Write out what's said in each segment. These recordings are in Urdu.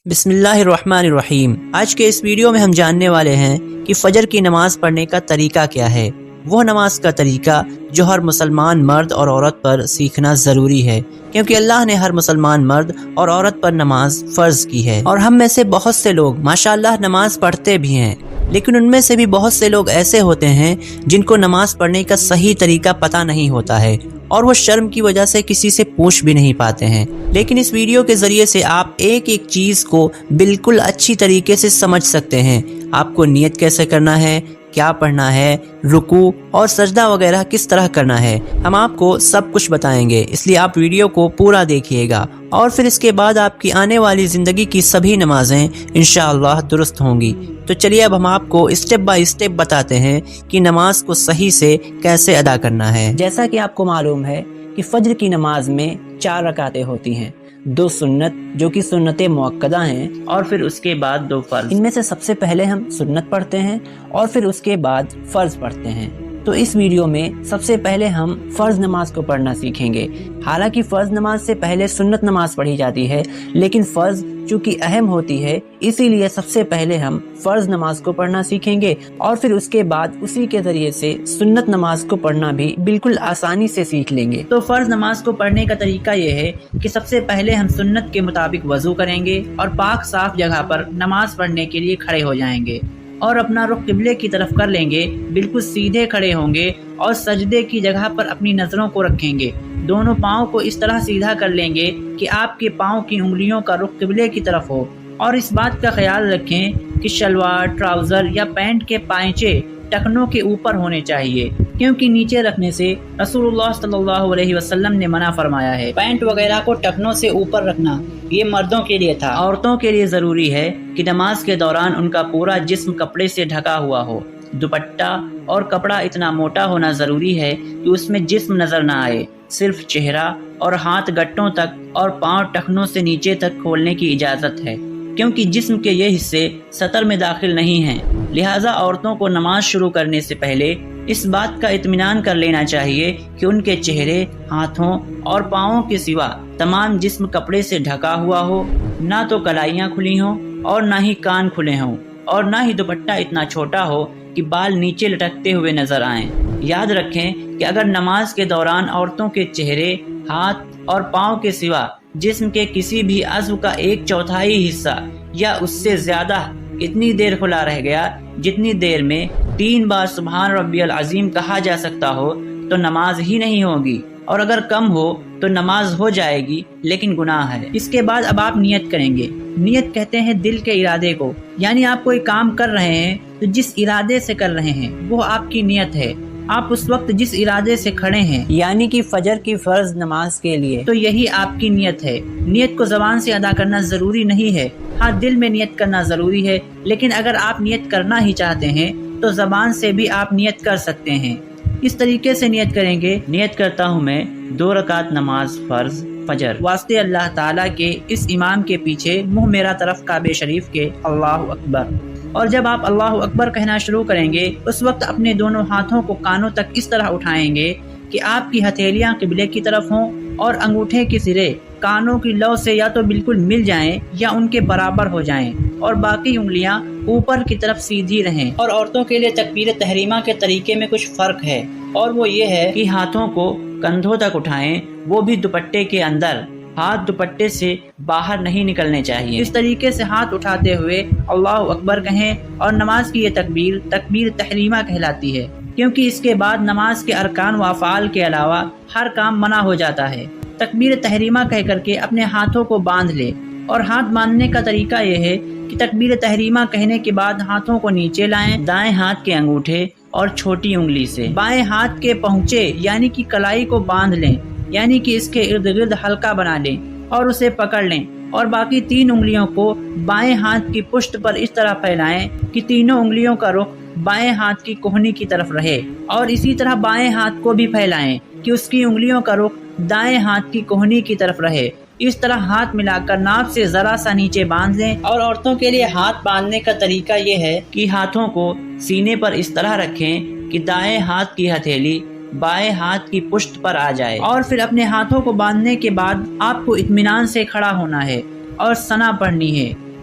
بسم اللہ الرحمن الرحیم۔ آج کے اس ویڈیو میں ہم جاننے والے ہیں کہ فجر کی نماز پڑھنے کا طریقہ کیا ہے، وہ نماز کا طریقہ جو ہر مسلمان مرد اور عورت پر سیکھنا ضروری ہے، کیونکہ اللہ نے ہر مسلمان مرد اور عورت پر نماز فرض کی ہے۔ اور ہم میں سے بہت سے لوگ ماشاءاللہ نماز پڑھتے بھی ہیں، لیکن ان میں سے بھی بہت سے لوگ ایسے ہوتے ہیں جن کو نماز پڑھنے کا صحیح طریقہ پتہ نہیں ہوتا ہے، اور وہ شرم کی وجہ سے کسی سے پوچھ بھی نہیں پاتے ہیں۔ لیکن اس ویڈیو کے ذریعے سے آپ ایک ایک چیز کو بالکل اچھی طریقے سے سمجھ سکتے ہیں۔ آپ کو نیت کیسے کرنا ہے، کیا پڑھنا ہے، رکوع اور سجدہ وغیرہ کس طرح کرنا ہے، ہم آپ کو سب کچھ بتائیں گے، اس لیے آپ ویڈیو کو پورا دیکھیے گا، اور پھر اس کے بعد آپ کی آنے والی زندگی کی سبھی نمازیں انشاءاللہ درست ہوں گی۔ تو چلیے اب ہم آپ کو اسٹیپ بائی اسٹیپ بتاتے ہیں کہ نماز کو صحیح سے کیسے ادا کرنا ہے۔ جیسا کہ آپ کو معلوم ہے کہ فجر کی نماز میں 4 رکعتیں ہوتی ہیں، 2 سنت جو کہ سنت مؤکدہ ہیں، اور پھر اس کے بعد 2 فرض۔ ان میں سے سب سے پہلے ہم سنت پڑھتے ہیں اور پھر اس کے بعد فرض پڑھتے ہیں۔ تو اس ویڈیو میں سب سے پہلے ہم فرض نماز کو پڑھنا سیکھیں گے۔ حالانکہ فرض نماز سے پہلے سنت نماز پڑھی جاتی ہے، لیکن فرض چونکہ اہم ہوتی ہے، اسی لیے سب سے پہلے ہم فرض نماز کو پڑھنا سیکھیں گے، اور پھر اس کے بعد اسی کے ذریعے سے سنت نماز کو پڑھنا بھی بالکل آسانی سے سیکھ لیں گے۔ تو فرض نماز کو پڑھنے کا طریقہ یہ ہے کہ سب سے پہلے ہم سنت کے مطابق وضو کریں گے اور پاک صاف جگہ پر نماز پڑھنے کے لیے کھڑے ہو جائیں گے، اور اپنا رخ قبلے کی طرف کر لیں گے، بالکل سیدھے کھڑے ہوں گے، اور سجدے کی جگہ پر اپنی نظروں کو رکھیں گے۔ دونوں پاؤں کو اس طرح سیدھا کر لیں گے کہ آپ کے پاؤں کی انگلیوں کا رخ قبلے کی طرف ہو، اور اس بات کا خیال رکھیں کہ شلوار، ٹراؤزر یا پینٹ کے پائچے ٹکنوں کے اوپر ہونے چاہیے، کیونکہ نیچے رکھنے سے رسول اللہ صلی اللہ علیہ وسلم نے منع فرمایا ہے۔ پینٹ وغیرہ کو ٹکنوں سے اوپر رکھنا یہ مردوں کے لیے تھا۔ عورتوں کے لیے ضروری ہے کہ نماز کے دوران ان کا پورا جسم کپڑے سے ڈھکا ہوا ہو۔ دوپٹہ اور کپڑا اتنا موٹا ہونا ضروری ہے کہ اس میں جسم نظر نہ آئے، صرف چہرہ اور ہاتھ گٹوں تک اور پاؤں ٹخنوں سے نیچے تک کھولنے کی اجازت ہے، کیونکہ جسم کے یہ حصے سطر میں داخل نہیں ہیں۔ لہٰذا عورتوں کو نماز شروع کرنے سے پہلے اس بات کا اطمینان کر لینا چاہیے کہ ان کے چہرے، ہاتھوں اور پاؤں کے سوا تمام جسم کپڑے سے ڈھکا ہوا ہو، نہ تو کلائیاں کھلی ہوں اور نہ ہی کان کھلے ہوں، اور نہ ہی دوپٹہ اتنا چھوٹا ہو کہ بال نیچے لٹکتے ہوئے نظر آئیں۔ یاد رکھیں کہ اگر نماز کے دوران عورتوں کے چہرے، ہاتھ اور پاؤں کے سوا جسم کے کسی بھی عضو کا 1/4 حصہ یا اس سے زیادہ اتنی دیر کھلا رہ گیا جتنی دیر میں 3 بار سبحان ربی العظیم کہا جا سکتا ہو، تو نماز ہی نہیں ہوگی، اور اگر کم ہو تو نماز ہو جائے گی لیکن گناہ ہے۔ اس کے بعد اب آپ نیت کریں گے۔ نیت کہتے ہیں دل کے ارادے کو، یعنی آپ کوئی کام کر رہے ہیں تو جس ارادے سے کر رہے ہیں وہ آپ کی نیت ہے۔ آپ اس وقت جس ارادے سے کھڑے ہیں، یعنی کہ فجر کی فرض نماز کے لیے، تو یہی آپ کی نیت ہے۔ نیت کو زبان سے ادا کرنا ضروری نہیں ہے، ہاں دل میں نیت کرنا ضروری ہے، لیکن اگر آپ نیت کرنا ہی چاہتے ہیں تو زبان سے بھی آپ نیت کر سکتے ہیں۔ اس طریقے سے نیت کریں گے: نیت کرتا ہوں میں 2 رکعت نماز فرض فجر، واسطے اللہ تعالیٰ کے اس امام کے پیچھے منہ میرا طرف کعبہ شریف کے، اللہ اکبر۔ اور جب آپ اللہ اکبر کہنا شروع کریں گے اس وقت اپنے دونوں ہاتھوں کو کانوں تک اس طرح اٹھائیں گے کہ آپ کی ہتھیلیاں قبلے کی طرف ہوں، اور انگوٹھے کے سرے کانوں کی لو سے یا تو بالکل مل جائیں یا ان کے برابر ہو جائیں، اور باقی انگلیاں اوپر کی طرف سیدھی رہیں۔ اور عورتوں کے لیے تکبیر تحریمہ کے طریقے میں کچھ فرق ہے، اور وہ یہ ہے کہ ہاتھوں کو کندھوں تک اٹھائیں، وہ بھی دوپٹے کے اندر، ہاتھ دوپٹے سے باہر نہیں نکلنے چاہیے۔ اس طریقے سے ہاتھ اٹھاتے ہوئے اللہ اکبر کہیں، اور نماز کی یہ تکبیر تکبیر تحریمہ کہلاتی ہے، کیونکہ اس کے بعد نماز کے ارکان و افعال کے علاوہ ہر کام منع ہو جاتا ہے۔ تکبیر تحریمہ کہہ کر کے اپنے ہاتھوں کو باندھ لے، اور ہاتھ باندھنے کا طریقہ یہ ہے کہ تکبیر تحریمہ کہنے کے بعد ہاتھوں کو نیچے لائیں، دائیں ہاتھ کے انگوٹھے اور چھوٹی انگلی سے بائیں ہاتھ کے پہنچے یعنی کہ کلائی کو باندھ لیں، یعنی کہ اس کے ارد گرد حلقہ بنا لیں اور اسے پکڑ لیں، اور باقی 3 انگلیوں کو بائیں ہاتھ کی پشت پر اس طرح پھیلائیں کہ تینوں انگلیوں کا رخ بائیں ہاتھ کی کوہنی کی طرف رہے، اور اسی طرح بائیں ہاتھ کو بھی پھیلائیں کہ اس کی انگلیوں کا رخ دائیں ہاتھ کی کوہنی کی طرف رہے۔ اس طرح ہاتھ ملا کر ناپ سے ذرا سا نیچے باندھ دیں۔ اور عورتوں کے لیے ہاتھ باندھنے کا طریقہ یہ ہے کہ ہاتھوں کو سینے پر اس طرح رکھیں کہ دائیں ہاتھ کی ہتھیلی بائیں ہاتھ کی پشت پر آ جائے، اور پھر اپنے ہاتھوں کو باندھنے کے بعد آپ کو اطمینان سے کھڑا ہونا ہے اور ثنا پڑھنی ہے،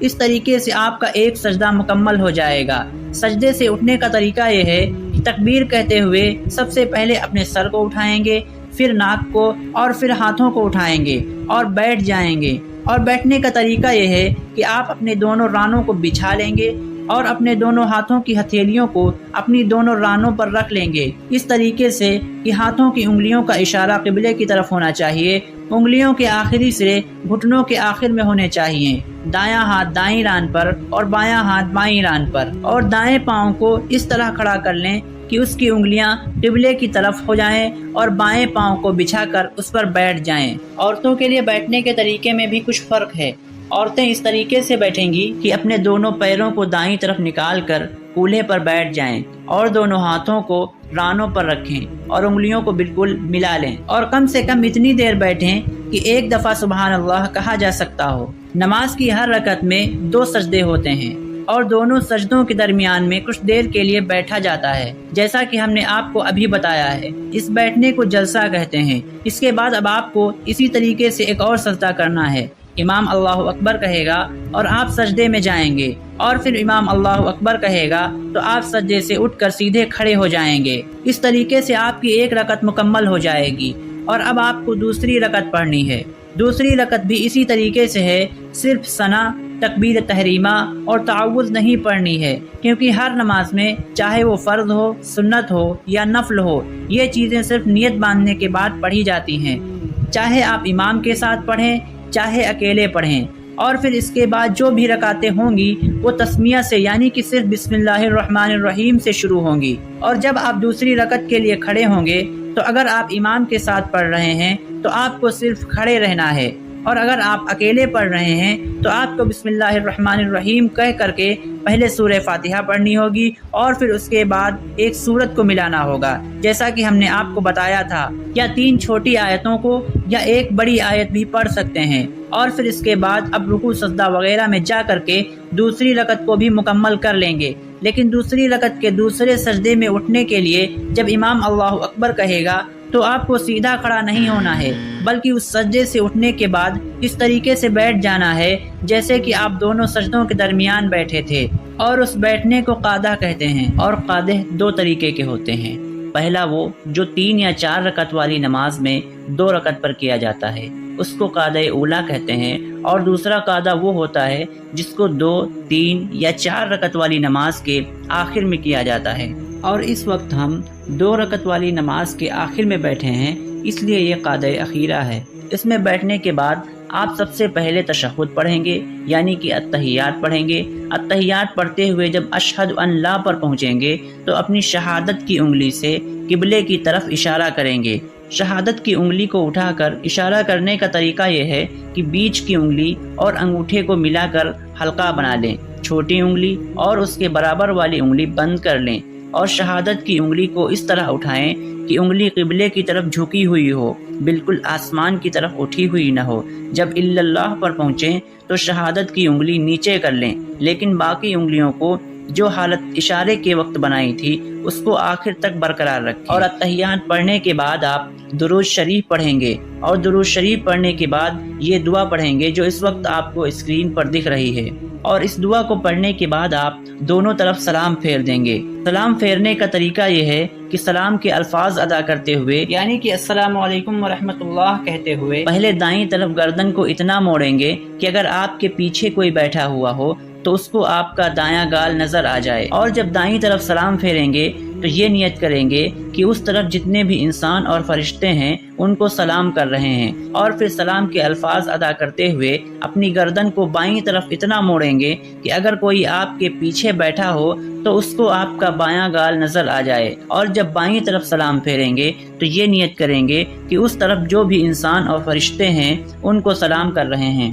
اس طریقے سے آپ کا ایک سجدہ مکمل ہو جائے گا۔ سجدے سے اٹھنے کا طریقہ یہ ہے کہ تکبیر کہتے ہوئے سب سے پہلے اپنے سر کو اٹھائیں گے، پھر ناک کو اور پھر ہاتھوں کو اٹھائیں گے اور بیٹھ جائیں گے۔ اور بیٹھنے کا طریقہ یہ ہے کہ آپ اپنے دونوں رانوں کو بچھا لیں گے اور اپنے دونوں ہاتھوں کی ہتھیلیوں کو اپنی دونوں رانوں پر رکھ لیں گے، اس طریقے سے کہ ہاتھوں کی انگلیوں کا اشارہ قبلے کی طرف ہونا چاہیے، انگلیوں کے آخری سرے گھٹنوں کے آخر میں ہونے چاہیے، دایاں ہاتھ دائیں ران پر اور بایاں ہاتھ بائیں ران پر، اور دائیں پاؤں کو اس طرح کھڑا کر لیں کہ اس کی انگلیاں قبلے کی طرف ہو جائیں اور بائیں پاؤں کو بچھا کر اس پر بیٹھ جائیں۔ عورتوں کے لیے بیٹھنے کے طریقے میں بھی کچھ فرق ہے۔ عورتیں اس طریقے سے بیٹھیں گی کہ اپنے دونوں پیروں کو دائیں طرف نکال کر کولہے پر بیٹھ جائیں اور دونوں ہاتھوں کو رانوں پر رکھیں اور انگلیوں کو بالکل ملا لیں، اور کم سے کم اتنی دیر بیٹھیں کہ ایک دفعہ سبحان اللہ کہا جا سکتا ہو۔ نماز کی ہر رکعت میں 2 سجدے ہوتے ہیں اور دونوں سجدوں کے درمیان میں کچھ دیر کے لیے بیٹھا جاتا ہے، جیسا کہ ہم نے آپ کو ابھی بتایا ہے۔ اس بیٹھنے کو جلسہ کہتے ہیں۔ اس کے بعد اب آپ کو اسی طریقے سے ایک اور سجدہ کرنا ہے۔ امام اللہ اکبر کہے گا اور آپ سجدے میں جائیں گے، اور پھر امام اللہ اکبر کہے گا تو آپ سجدے سے اٹھ کر سیدھے کھڑے ہو جائیں گے۔ اس طریقے سے آپ کی ایک رکعت مکمل ہو جائے گی، اور اب آپ کو دوسری رکعت پڑھنی ہے۔ دوسری رکعت بھی اسی طریقے سے ہے، صرف ثنا، تکبیر تحریمہ اور تعوذ نہیں پڑھنی ہے، کیونکہ ہر نماز میں چاہے وہ فرض ہو، سنت ہو یا نفل ہو، یہ چیزیں صرف نیت باندھنے کے بعد پڑھی جاتی ہیں، چاہے آپ امام کے ساتھ پڑھیں چاہے اکیلے پڑھیں۔ اور پھر اس کے بعد جو بھی رکعتیں ہوں گی وہ تسمیہ سے، یعنی کہ صرف بسم اللہ الرحمن الرحیم سے شروع ہوں گی۔ اور جب آپ دوسری رکعت کے لیے کھڑے ہوں گے تو اگر آپ امام کے ساتھ پڑھ رہے ہیں تو آپ کو صرف کھڑے رہنا ہے، اور اگر آپ اکیلے پڑھ رہے ہیں تو آپ کو بسم اللہ الرحمن الرحیم کہہ کر کے پہلے سورہ فاتحہ پڑھنی ہوگی اور پھر اس کے بعد ایک سورت کو ملانا ہوگا، جیسا کہ ہم نے آپ کو بتایا تھا، یا 3 چھوٹی آیتوں کو یا ایک بڑی آیت بھی پڑھ سکتے ہیں، اور پھر اس کے بعد اب رکوع سجدہ وغیرہ میں جا کر کے دوسری رکعت کو بھی مکمل کر لیں گے۔ لیکن دوسری رکعت کے دوسرے سجدے میں اٹھنے کے لیے جب امام اللہ اکبر کہے گا تو آپ کو سیدھا کھڑا نہیں ہونا ہے، بلکہ اس سجدے سے اٹھنے کے بعد اس طریقے سے بیٹھ جانا ہے جیسے کہ آپ دونوں سجدوں کے درمیان بیٹھے تھے، اور اس بیٹھنے کو قعدہ کہتے ہیں۔ اور قعدہ 2 طریقے کے ہوتے ہیں۔ پہلا وہ جو 3 یا 4 رکعت والی نماز میں 2 رکعت پر کیا جاتا ہے، اس کو قعدہ اولا کہتے ہیں، اور دوسرا قعدہ وہ ہوتا ہے جس کو 2، 3 یا 4 رکعت والی نماز کے آخر میں کیا جاتا ہے، اور اس وقت ہم 2 رکعت والی نماز کے آخر میں بیٹھے ہیں، اس لیے یہ قعدہ اخیرہ ہے۔ اس میں بیٹھنے کے بعد آپ سب سے پہلے تشہد پڑھیں گے، یعنی کہ التحیات پڑھیں گے۔ التحیات پڑھتے ہوئے جب اشہد ان لا پر پہنچیں گے تو اپنی شہادت کی انگلی سے قبلے کی طرف اشارہ کریں گے۔ شہادت کی انگلی کو اٹھا کر اشارہ کرنے کا طریقہ یہ ہے کہ بیچ کی انگلی اور انگوٹھے کو ملا کر حلقہ بنا لیں، چھوٹی انگلی اور اس کے برابر والی انگلی بند کر لیں، اور شہادت کی انگلی کو اس طرح اٹھائیں کہ انگلی قبلے کی طرف جھکی ہوئی ہو، بالکل آسمان کی طرف اٹھی ہوئی نہ ہو۔ جب الا اللہ پر پہنچیں تو شہادت کی انگلی نیچے کر لیں، لیکن باقی انگلیوں کو جو حالت اشارے کے وقت بنائی تھی اس کو آخر تک برقرار رکھیں۔ اور التحیات پڑھنے کے بعد آپ درود شریف پڑھیں گے، اور درود شریف پڑھنے کے بعد یہ دعا پڑھیں گے جو اس وقت آپ کو اسکرین پر دکھ رہی ہے، اور اس دعا کو پڑھنے کے بعد آپ دونوں طرف سلام پھیر دیں گے۔ سلام پھیرنے کا طریقہ یہ ہے کہ سلام کے الفاظ ادا کرتے ہوئے، یعنی کہ السلام علیکم ورحمۃ اللہ کہتے ہوئے پہلے دائیں طرف گردن کو اتنا موڑیں گے کہ اگر آپ کے پیچھے کوئی بیٹھا ہوا ہو تو اس کو آپ کا دایاں گال نظر آ جائے، اور جب دائیں طرف سلام پھیریں گے تو یہ نیت کریں گے کہ اس طرف جتنے بھی انسان اور فرشتے ہیں ان کو سلام کر رہے ہیں، اور پھر سلام کے الفاظ ادا کرتے ہوئے اپنی گردن کو بائیں طرف اتنا موڑیں گے کہ اگر کوئی آپ کے پیچھے بیٹھا ہو تو اس کو آپ کا بایاں گال نظر آ جائے، اور جب بائیں طرف سلام پھیریں گے تو یہ نیت کریں گے کہ اس طرف جو بھی انسان اور فرشتے ہیں ان کو سلام کر رہے ہیں۔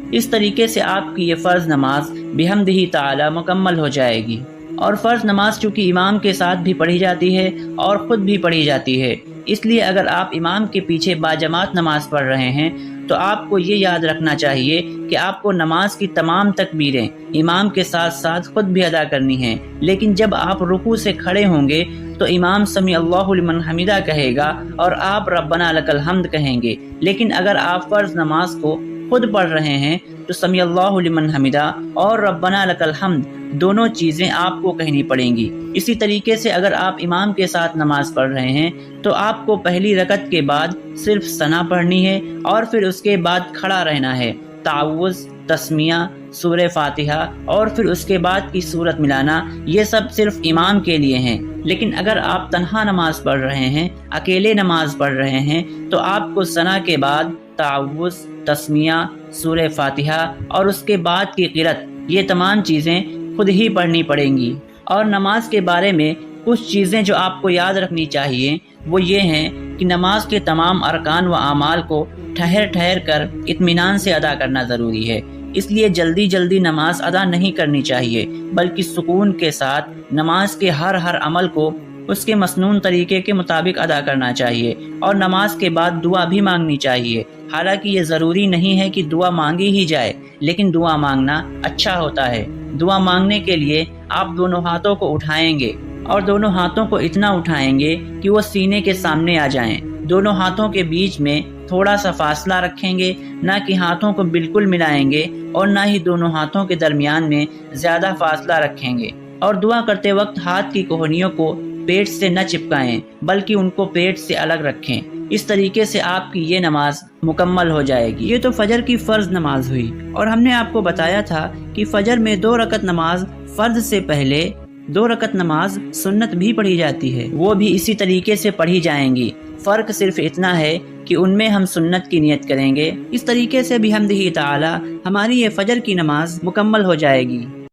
اس طریقے سے آپ کی یہ فرض نماز بحمدہ تعالی مکمل ہو جائے گی۔ اور فرض نماز چونکہ امام کے ساتھ بھی پڑھی جاتی ہے اور خود بھی پڑھی جاتی ہے، اس لیے اگر آپ امام کے پیچھے باجماعت نماز پڑھ رہے ہیں تو آپ کو یہ یاد رکھنا چاہیے کہ آپ کو نماز کی تمام تکبیریں امام کے ساتھ ساتھ خود بھی ادا کرنی ہیں، لیکن جب آپ رکوع سے کھڑے ہوں گے تو امام سمیع اللہ لمن حمیدہ کہے گا اور آپ ربنا لک الحمد کہیں گے۔ لیکن اگر آپ فرض نماز کو خود پڑھ رہے ہیں تو سمی اللہ لمن حمیدہ اور ربنا لکل حمد دونوں چیزیں آپ کو کہنی پڑیں گی۔ اسی طریقے سے اگر آپ امام کے ساتھ نماز پڑھ رہے ہیں تو آپ کو پہلی رکعت کے بعد صرف ثنا پڑھنی ہے اور پھر اس کے بعد کھڑا رہنا ہے، تعوذ، تسمیہ، سورہ فاتحہ اور پھر اس کے بعد کی سورت ملانا، یہ سب صرف امام کے لیے ہیں۔ لیکن اگر آپ تنہا نماز پڑھ رہے ہیں، اکیلے نماز پڑھ رہے ہیں تو آپ کو ثنا کے بعد تعوذ، تسمیہ، سورہ فاتحہ اور اس کے بعد کی قرأت، یہ تمام چیزیں خود ہی پڑھنی پڑیں گی۔ اور نماز کے بارے میں کچھ چیزیں جو آپ کو یاد رکھنی چاہیے وہ یہ ہیں کہ نماز کے تمام ارکان و اعمال کو ٹھہر کر اطمینان سے ادا کرنا ضروری ہے۔ اس لیے جلدی نماز ادا نہیں کرنی چاہیے، بلکہ سکون کے ساتھ نماز کے ہر عمل کو اس کے مسنون طریقے کے مطابق ادا کرنا چاہیے۔ اور نماز کے بعد دعا بھی مانگنی چاہیے۔ حالانکہ یہ ضروری نہیں ہے کہ دعا مانگی ہی جائے، لیکن دعا مانگنا اچھا ہوتا ہے۔ دعا مانگنے کے لیے آپ دونوں ہاتھوں کو اٹھائیں گے اور دونوں ہاتھوں کو اتنا اٹھائیں گے کہ وہ سینے کے سامنے آ جائیں۔ دونوں ہاتھوں کے بیچ میں تھوڑا سا فاصلہ رکھیں گے، نہ کہ ہاتھوں کو بالکل ملائیں گے اور نہ ہی دونوں ہاتھوں کے درمیان میں زیادہ فاصلہ رکھیں گے۔ اور دعا کرتے وقت ہاتھ کی کوہنیوں کو پیٹ سے نہ چپکائیں، بلکہ ان کو پیٹ سے الگ رکھیں۔ اس طریقے سے آپ کی یہ نماز مکمل ہو جائے گی۔ یہ تو فجر کی فرض نماز ہوئی، اور ہم نے آپ کو بتایا تھا کہ فجر میں 2 رکعت نماز فرض سے پہلے 2 رکعت نماز سنت بھی پڑھی جاتی ہے، وہ بھی اسی طریقے سے پڑھی جائیں گی۔ فرق صرف اتنا ہے کہ ان میں ہم سنت کی نیت کریں گے۔ اس طریقے سے بحمدہ تعالی ہماری یہ فجر کی نماز مکمل ہو جائے گی۔